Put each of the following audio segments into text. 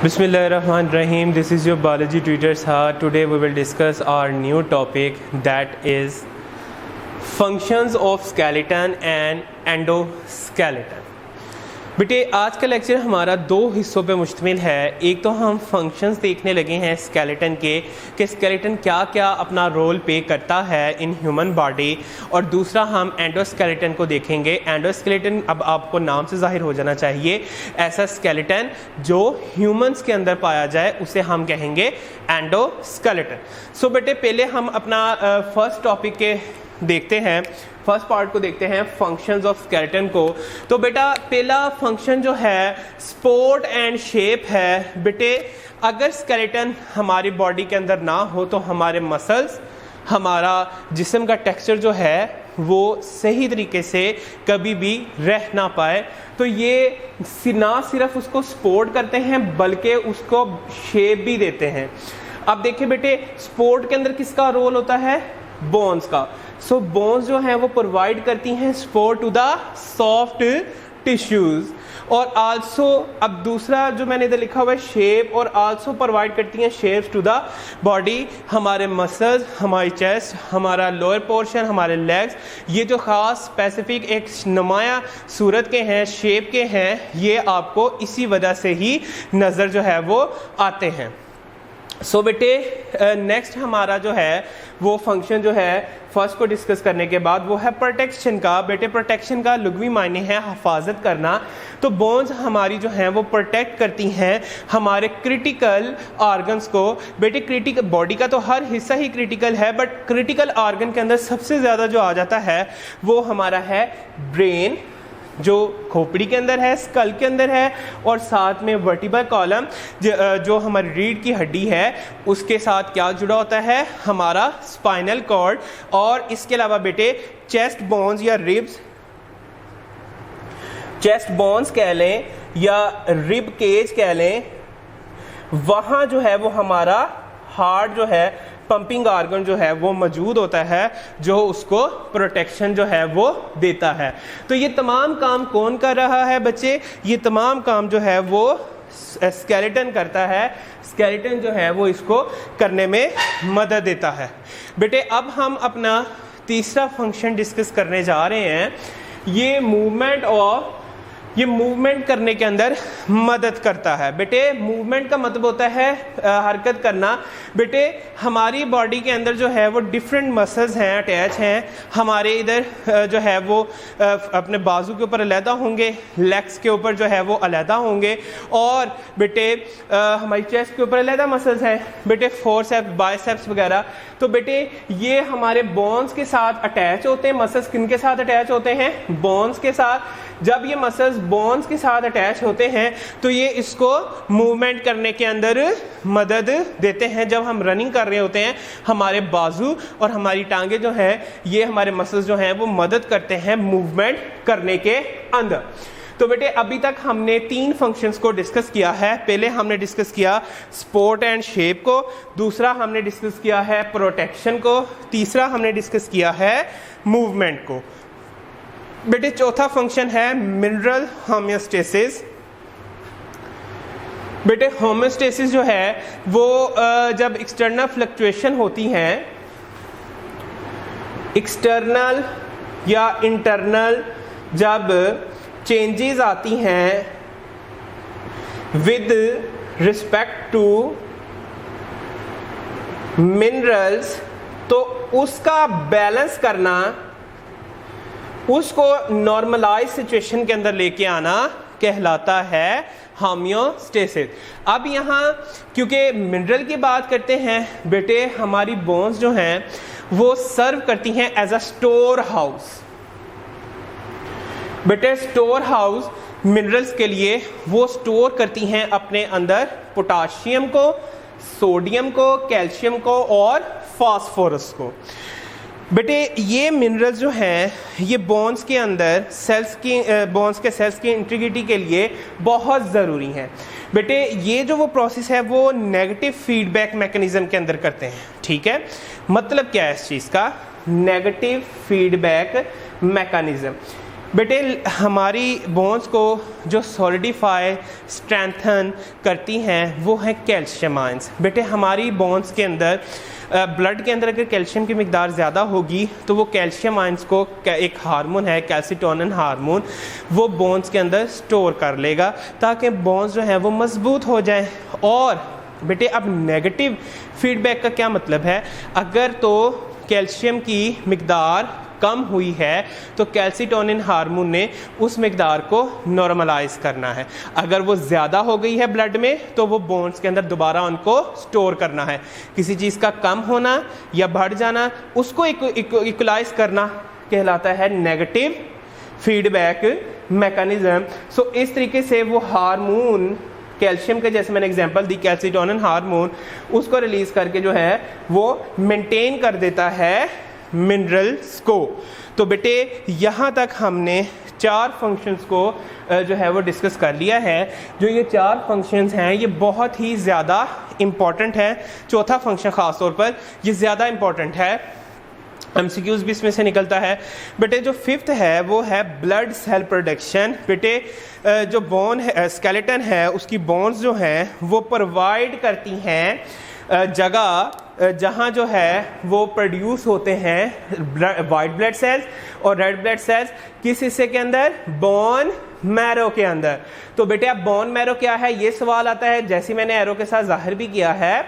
Bismillahirrahmanirrahim. This is your biology tutor Saad. Today we will discuss our new topic, that is functions of skeleton and endoskeleton. बेटे आज का lecture हमारा दो हिस्सों पे मुश्तमिल है। एक तो हम फंक्शंस देखने लगे हैं स्केलेटन के कि स्केलेटन क्या क्या अपना रोल प्ले करता है इन ह्यूमन बॉडी, और दूसरा हम एंडोस्केलेटन को देखेंगे। एंडोस्केलेटन अब आपको नाम से जाहिर हो जाना चाहिए, ऐसा स्केलेटन जो ह्यूमंस के अंदर पाया जाए उसे हम कहेंगे एंडोस्केलेटन। सो बेटे पहले हम अपना फर्स्ट टॉपिक के देखते हैं, फर्स्ट पार्ट को देखते हैं, फंक्शंस ऑफ स्केलेटन को। तो बेटा पहला फंक्शन जो है सपोर्ट एंड शेप है। बेटे अगर स्केलेटन हमारी बॉडी के अंदर ना हो तो हमारे मसल्स, हमारा जिस्म का टेक्सचर जो है वो सही तरीके से कभी भी रह ना पाए। तो ये ना सिर्फ उसको सपोर्ट करते हैं बल्कि उसको शेप भी देते हैं। अब देखिए बेटे सपोर्ट के अंदर किसका रोल होता है? बोन्स का। सो बोन्स जो हैं वो प्रोवाइड करती हैं support to the soft tissues, और आल्सो अब दूसरा जो मैंने इधर लिखा हुआ है शेप, और आल्सो प्रोवाइड करती हैं शेप्स टू द बॉडी। हमारे मसल्स, हमारी चेस्ट, हमारा लोअर पोर्शन, हमारे लेग्स, ये जो ख़ास स्पेसिफिक एक नुमाया सूरत के हैं, शेप के हैं, ये आपको इसी वजह से ही नज़र जो है वो आते हैं। सो बेटे नेक्स्ट हमारा जो है वो फंक्शन जो है फर्स्ट को डिस्कस करने के बाद वो है प्रोटेक्शन का। बेटे प्रोटेक्शन का लुग़वी मायने है हिफाजत करना। तो बोन्स हमारी जो हैं वो प्रोटेक्ट करती हैं हमारे क्रिटिकल ऑर्गन्स को। बेटे क्रिटिकल बॉडी का तो हर हिस्सा ही क्रिटिकल है, बट क्रिटिकल ऑर्गन के अंदर सबसे ज़्यादा जो आ जाता है वो हमारा है ब्रेन, जो खोपड़ी के अंदर है, स्कल के अंदर है, और साथ में वर्टिब्रल कॉलम जो हमारी रीढ़ की हड्डी है उसके साथ क्या जुड़ा होता है? हमारा स्पाइनल कॉर्ड। और इसके अलावा बेटे चेस्ट बोन्स या रिब्स, चेस्ट बोन्स कह लें या रिब केज कह लें, वहाँ जो है वो हमारा हार्ट जो है, पंपिंग ऑर्गन जो है वो मौजूद होता है, जो उसको प्रोटेक्शन जो है वो देता है। तो ये तमाम काम कौन कर रहा है बच्चे? ये तमाम काम जो है वो स्केलेटन करता है। स्केलेटन जो है वो इसको करने में मदद देता है। बेटे अब हम अपना तीसरा फंक्शन डिस्कस करने जा रहे हैं। ये मूवमेंट करने के अंदर मदद करता है। बेटे मूवमेंट का मतलब होता है हरकत करना। बेटे हमारी बॉडी के अंदर जो है वो डिफरेंट मसल्स हैं, अटैच हैं। हमारे इधर जो है वो अपने बाजू के ऊपर अलहदा होंगे, लेग्स के ऊपर जो है वो अलहदा होंगे, और बेटे हमारी चेस्ट के ऊपर अलहदा मसल्स हैं, बेटे फोरसेप्स, बाइसेप्स वगैरह। तो बेटे ये हमारे बोन्स के साथ अटैच होते हैं। मसल्स किन के साथ अटैच होते हैं? बोन्स के साथ। जब ये मसल्स बोन्स के साथ अटैच होते हैं तो ये इसको मूवमेंट करने के अंदर मदद देते हैं। जब हम रनिंग कर रहे होते हैं हमारे बाजू और हमारी टांगे जो हैं, ये हमारे मसल्स जो हैं वो मदद करते हैं मूवमेंट करने के अंदर। तो बेटे अभी तक हमने तीन फंक्शंस को डिस्कस किया है। पहले हमने डिस्कस किया सपोर्ट एंड शेप को, दूसरा हमने डिस्कस किया है प्रोटेक्शन को, तीसरा हमने डिस्कस किया है मूवमेंट को। बेटे चौथा फंक्शन है मिनरल होमियोस्टेसिस। बेटे होमियोस्टेसिस जो है वो जब एक्सटर्नल फ्लक्चुएशन होती हैं, एक्सटर्नल या इंटरनल जब चेंजेस आती हैं विद रिस्पेक्ट टू मिनरल्स, तो उसका बैलेंस करना, उसको नॉर्मलाइज सिचुएशन के अंदर लेके आना कहलाता है होमियोस्टेसिस। अब यहाँ क्योंकि मिनरल की बात करते हैं, बेटे हमारी बोन्स जो हैं वो सर्व करती हैं एज अ स्टोर हाउस। बेटे स्टोर हाउस मिनरल्स के लिए वो स्टोर करती हैं अपने अंदर पोटाशियम को, सोडियम को, कैल्शियम को और फास्फोरस को। बेटे ये मिनरल्स जो हैं ये बोन्स के अंदर बोन्स के सेल्स की इंटीग्रिटी के लिए बहुत ज़रूरी हैं। बेटे ये जो वो प्रोसेस है वो नेगेटिव फीडबैक मैकेनिज्म के अंदर करते हैं। ठीक है, मतलब क्या है इस चीज़ का? Negative feedback mechanism. बेटे हमारी बोन्स को जो सॉलिडिफाई स्ट्रेंथन करती हैं वो है कैल्शियम आयंस। बेटे हमारी बोन्स के अंदर ब्लड के अंदर अगर कैल्शियम की मिकदार ज़्यादा होगी तो वो कैल्शियम आयंस को एक हार्मोन है कैल्सिटोनिन हार्मोन, वो बोन्स के अंदर स्टोर कर लेगा ताकि बोन्स जो है वो मजबूत हो जाए। और बेटे अब नेगेटिव फीडबैक का क्या मतलब है, अगर तो कैल्शियम की मिकदार कम हुई है तो कैल्सिटोनिन हार्मोन ने उस मिकदार को नॉर्मलाइज करना है, अगर वो ज़्यादा हो गई है ब्लड में तो वो बोन्स के अंदर दोबारा उनको स्टोर करना है। किसी चीज़ का कम होना या बढ़ जाना उसको इक्वलाइज करना कहलाता है नेगेटिव फीडबैक मैकेनिज्म। सो इस तरीके से वो हार्मोन कैल्शियम के, जैसे मैंने एग्जांपल दी कैल्सिटोनिन हार्मोन, उसको रिलीज करके जो है वो मेंटेन कर देता है मिनरल्स को। तो बेटे यहाँ तक हमने 4 फंक्शंस को जो है वो डिस्कस कर लिया है। जो ये 4 फंक्शंस हैं ये बहुत ही ज़्यादा इम्पॉर्टेंट है। चौथा फंक्शन ख़ास तौर पर ये ज़्यादा इम्पॉर्टेंट है, MCQs भी इसमें से निकलता है। बेटे जो 5th है वो है ब्लड सेल प्रोडक्शन। बेटे जो बोन है स्केलेटन है उसकी बोन्स जो हैं वो प्रोवाइड करती हैं जगह जहाँ जो है वो प्रोड्यूस होते हैं वाइट ब्लड सेल्स और रेड ब्लड सेल्स। किस हिस्से के अंदर, बोन मैरो के अंदर। तो बेटे अब बोन मैरो क्या है ये सवाल आता है, जैसे मैंने एरो के साथ जाहिर भी किया है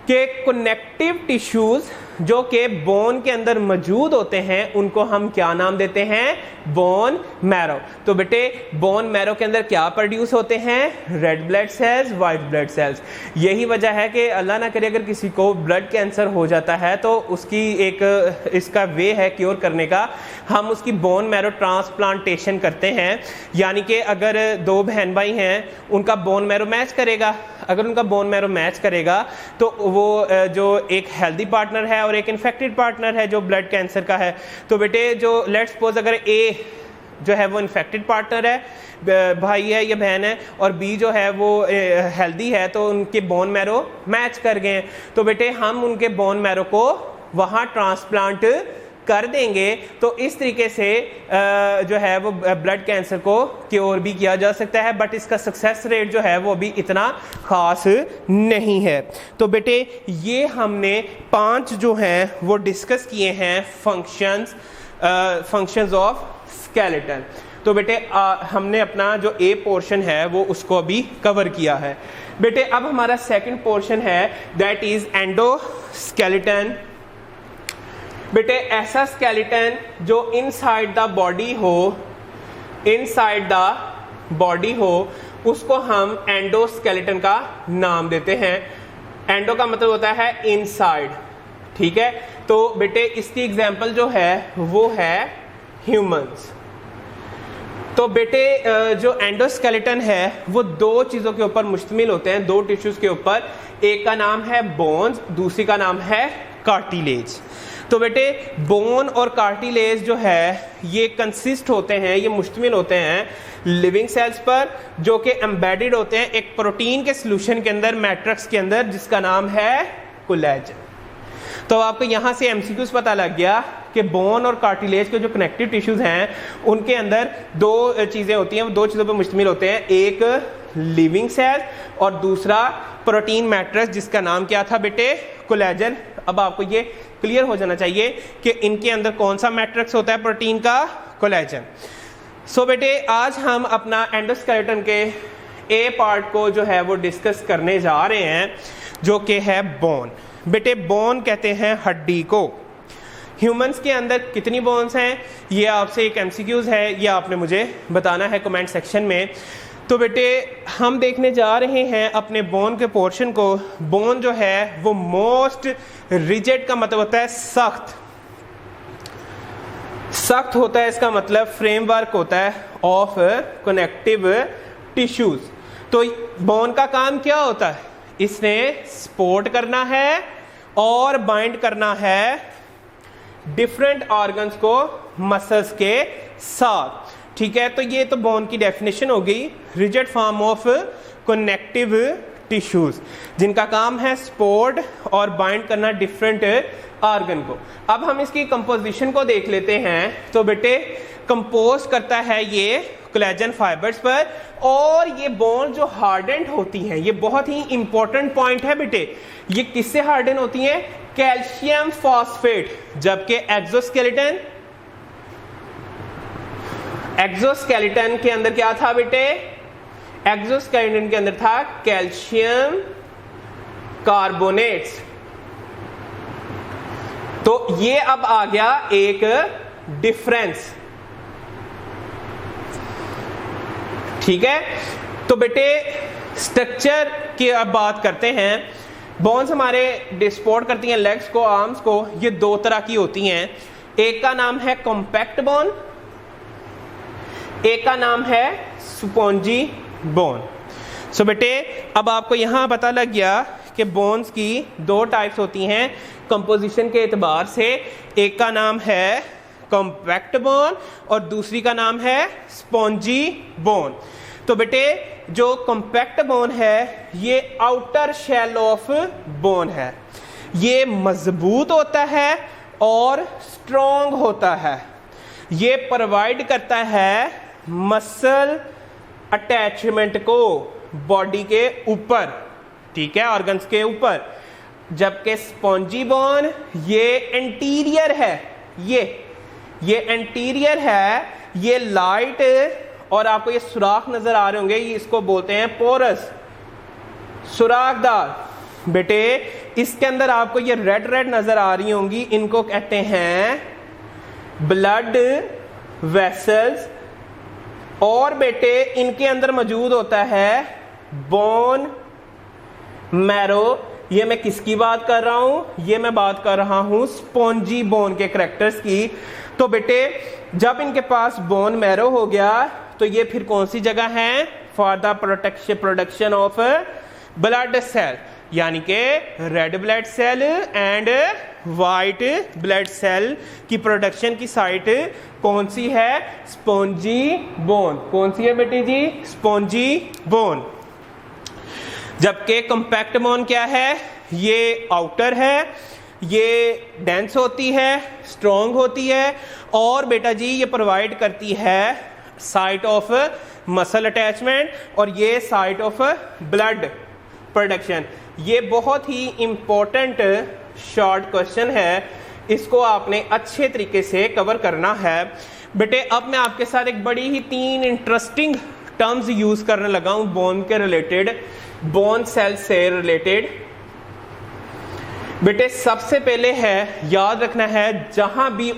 कि कनेक्टिव टिश्यूज जो कि बोन के अंदर मौजूद होते हैं उनको हम क्या नाम देते हैं, बोन मैरो। तो बेटे बोन मैरो के अंदर क्या प्रोड्यूस होते हैं, red blood cells, white blood cells. यही वजह है कि अल्लाह ना करे अगर किसी को ब्लड कैंसर हो जाता है तो उसकी एक इसका वे है क्योर करने का, हम उसकी बोन मैरो ट्रांसप्लांटेशन करते हैं। यानी कि अगर 2 बहन भाई हैं उनका बोन मैरो मैच करेगा, अगर उनका बोन मैरो मैच करेगा तो वो जो एक हेल्दी पार्टनर है और एक इन्फेक्टेड पार्टनर है जो ब्लड कैंसर का है। तो बेटे जो लेट्स सपोज अगर ए जो है वो इन्फेक्टेड पार्टनर है, भाई है या बहन है, और बी जो है वो हेल्दी है, तो उनके बोन मैरो मैच कर गए हैं। तो बेटे हम उनके बोन मैरो को वहाँ ट्रांसप्लांट कर देंगे। तो इस तरीके से जो है वो ब्लड कैंसर को क्योर भी किया जा सकता है, बट इसका सक्सेस रेट जो है वो अभी इतना खास नहीं है। तो बेटे ये हमने 5 जो हैं वो डिस्कस किए हैं फंक्शंस ऑफ स्केलेटन। तो बेटे हमने अपना जो ए पोर्शन है वो उसको अभी कवर किया है। बेटे अब हमारा सेकंड पोर्शन है दैट इज एंडोस्केलेटन। बेटे ऐसा स्केलेटन जो इनसाइड द बॉडी हो, इनसाइड द बॉडी हो, उसको हम एंडोस्केलेटन का नाम देते हैं। एंडो का मतलब होता है इनसाइड, ठीक है। तो बेटे इसकी एग्जांपल जो है वो है ह्यूमंस। तो बेटे जो एंडोस्केलेटन है वो 2 चीजों के ऊपर मुश्तमिल होते हैं, 2 टिश्यूज के ऊपर। एक का नाम है बोन्स, दूसरी का नाम है कार्टिलेज। तो बेटे बोन और कार्टिलेज जो है ये कंसिस्ट होते हैं, ये मुश्तमिल होते हैं लिविंग सेल्स पर, जो कि एम्बेडेड होते हैं एक प्रोटीन के सोल्यूशन के अंदर, मैट्रिक्स के अंदर, जिसका नाम है कोलेजन। तो आपको यहाँ से MCQs पता लग गया कि बोन और कार्टिलेज के जो कनेक्टिव टिश्यूज हैं उनके अंदर 2 चीज़ें होती हैं, वो 2 चीज़ों पर मुश्तमिल होते हैं, एक लिविंग सेल और दूसरा प्रोटीन मैट्रिक्स जिसका नाम क्या था बेटे, कोलेजन। अब आपको ये क्लियर हो जाना चाहिए कि इनके अंदर कौन सा मैट्रिक्स होता है प्रोटीन का, कोलेजन। सो बेटे आज हम अपना एंडोस्केलेटन के ए पार्ट को जो है वो डिस्कस करने जा रहे हैं, जो कि है बोन। बेटे बोन कहते हैं हड्डी को। ह्यूमंस के अंदर कितनी बोन्स हैं ये आपसे एक MCQs है, ये आपने मुझे बताना है कमेंट सेक्शन में। तो बेटे हम देखने जा रहे हैं अपने बोन के पोर्शन को। बोन जो है वो मोस्ट रिजिड का मतलब होता है सख्त, सख्त होता है, इसका मतलब फ्रेमवर्क होता है ऑफ कनेक्टिव टिश्यूज। तो बोन का काम क्या होता है, इसने सपोर्ट करना है और बाइंड करना है डिफरेंट ऑर्गन्स को मसल्स के साथ, ठीक है। तो ये तो बोन की डेफिनेशन हो गई, rigid form of connective tissues, जिनका काम है सपोर्ट और बाइंड करना डिफरेंट ऑर्गन को। अब हम इसकी कंपोजिशन को देख लेते हैं। तो बेटे कंपोज करता है ये कोलेजन फाइबर्स पर, और ये बोन जो हार्डेंड होती हैं, ये बहुत ही इंपॉर्टेंट पॉइंट है बेटे, ये किससे हार्डन होती हैं? Calcium phosphate. जबकि एक्सोस्केलेटन के अंदर क्या था बेटे? एक्सोस्केलेटन के अंदर था कैल्शियम कार्बोनेट्स। तो ये अब आ गया एक डिफरेंस, ठीक है। तो बेटे स्ट्रक्चर की अब बात करते हैं। बोन्स हमारे डिस्पोर्ट करती हैं लेग्स को, आर्म्स को। ये दो तरह की होती हैं, एक का नाम है कॉम्पैक्ट बोन, एक का नाम है स्पॉन्जी बोन। सो बेटे अब आपको यहां पता लग गया कि बोन्स की दो टाइप्स होती हैं कंपोजिशन के एतबार से। एक का नाम है कॉम्पैक्ट बोन और दूसरी का नाम है स्पॉन्जी बोन। तो बेटे जो कॉम्पैक्ट बोन है ये आउटर शेल ऑफ बोन है, ये मजबूत होता है और स्ट्रॉन्ग होता है। ये प्रोवाइड करता है मसल अटैचमेंट को बॉडी के ऊपर, ठीक है, ऑर्गन्स के ऊपर। जबकि स्पॉन्जी बोन ये एंटीरियर है, ये एंटीरियर है, ये लाइट, और आपको ये सुराख नजर आ रहे होंगे, ये इसको बोलते हैं पोरस, सुराखदार। बेटे इसके अंदर आपको ये रेड रेड नजर आ रही होंगी, इनको कहते हैं ब्लड वेसल्स। और बेटे इनके अंदर मौजूद होता है बोन मैरो। ये मैं किसकी बात कर रहा हूं? ये मैं बात कर रहा हूं स्पॉन्जी बोन के करैक्टर्स की। तो बेटे जब इनके पास बोन मैरो हो गया तो ये फिर कौन सी जगह है? For the production of blood cell, यानी कि red blood cell and white blood cell की प्रोडक्शन की साइट कौन सी है? Spongy bone. कौन सी है बेटी जी? Spongy bone. जबकि कॉम्पैक्ट बोन क्या है? ये आउटर है, ये डेंस होती है, स्ट्रॉन्ग होती है, और बेटा जी ये प्रोवाइड करती है साइट ऑफ मसल अटैचमेंट, और ये साइट ऑफ ब्लड प्रोडक्शन। ये बहुत ही इंपॉर्टेंट शॉर्ट क्वेश्चन है, इसको आपने अच्छे तरीके से कवर करना है। बेटे अब मैं आपके साथ एक बड़ी ही 3 इंटरेस्टिंग टर्म्स यूज करने लगा हूं बोन के रिलेटेड, बोन सेल से रिलेटेड। बेटे सबसे पहले है, याद रखना है, जहां भी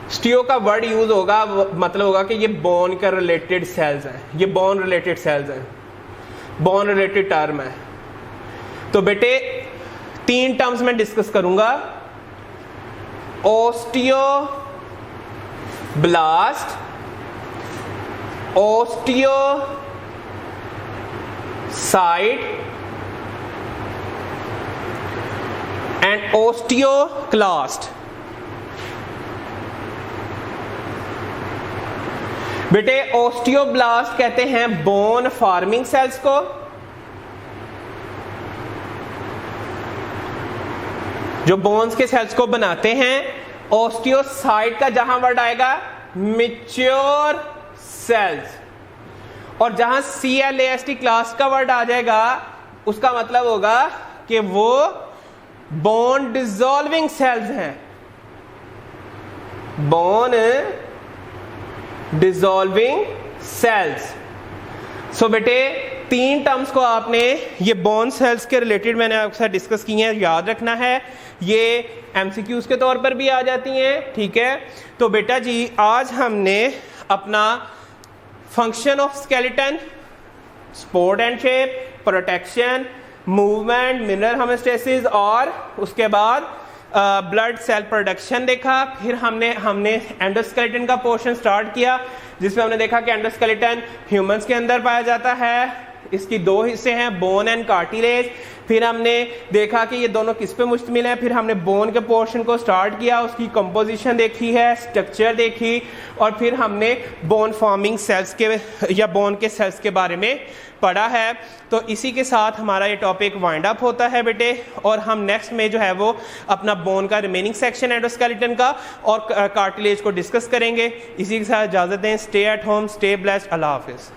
स्टियो का वर्ड यूज होगा मतलब होगा कि ये बोन के रिलेटेड सेल्स हैं, ये बोन रिलेटेड सेल्स हैं, बोन रिलेटेड टर्म है। तो बेटे 3 टर्म्स में डिस्कस करूंगा, ओस्टियोब्लास्ट, ओस्टियोसाइट एंड ओस्टियोक्लास्ट। बेटे ओस्टियोब्लास्ट कहते हैं बोन फार्मिंग सेल्स को, जो बोन्स के सेल्स को बनाते हैं। ओस्टियोसाइट का जहां वर्ड आएगा मैच्योर सेल्स, और जहां CLAST क्लास का वर्ड आ जाएगा उसका मतलब होगा कि वो बोन डिसॉल्विंग सेल्स हैं, बोन डिसॉल्विंग सेल्स। सो बेटे 3 टर्म्स को आपने ये बोन सेल्स के रिलेटेड मैंने आपके साथ डिस्कस किए हैं, याद रखना है। ये MCQs के तौर पर भी आ जाती हैं, ठीक है। तो बेटा जी आज हमने अपना function of skeleton, support and shape, protection, movement, mineral homeostasis और उसके बाद ब्लड सेल प्रोडक्शन देखा। फिर हमने एंडोस्केलेटन का पोर्शन स्टार्ट किया, जिसमें हमने देखा कि एंडोस्केलेटन ह्यूमंस के अंदर पाया जाता है, इसकी दो हिस्से हैं, बोन एंड कार्टिलेज। फिर हमने देखा कि ये दोनों किस पे मुश्तमिल हैं। फिर हमने बोन के पोर्शन को स्टार्ट किया, उसकी कंपोजिशन देखी है, स्ट्रक्चर देखी, और फिर हमने बोन फॉर्मिंग सेल्स के या बोन के सेल्स के बारे में पढ़ा है। तो इसी के साथ हमारा ये टॉपिक वाइंड अप होता है बेटे, और हम नेक्स्ट में जो है वो अपना बोन का रिमेनिंग सेक्शन एंडोस्केलेटन का और कार्टिलेज को डिस्कस करेंगे। इसी के साथ इजाज़त दें। Stay at home, stay blessed, Allah हाफिज़।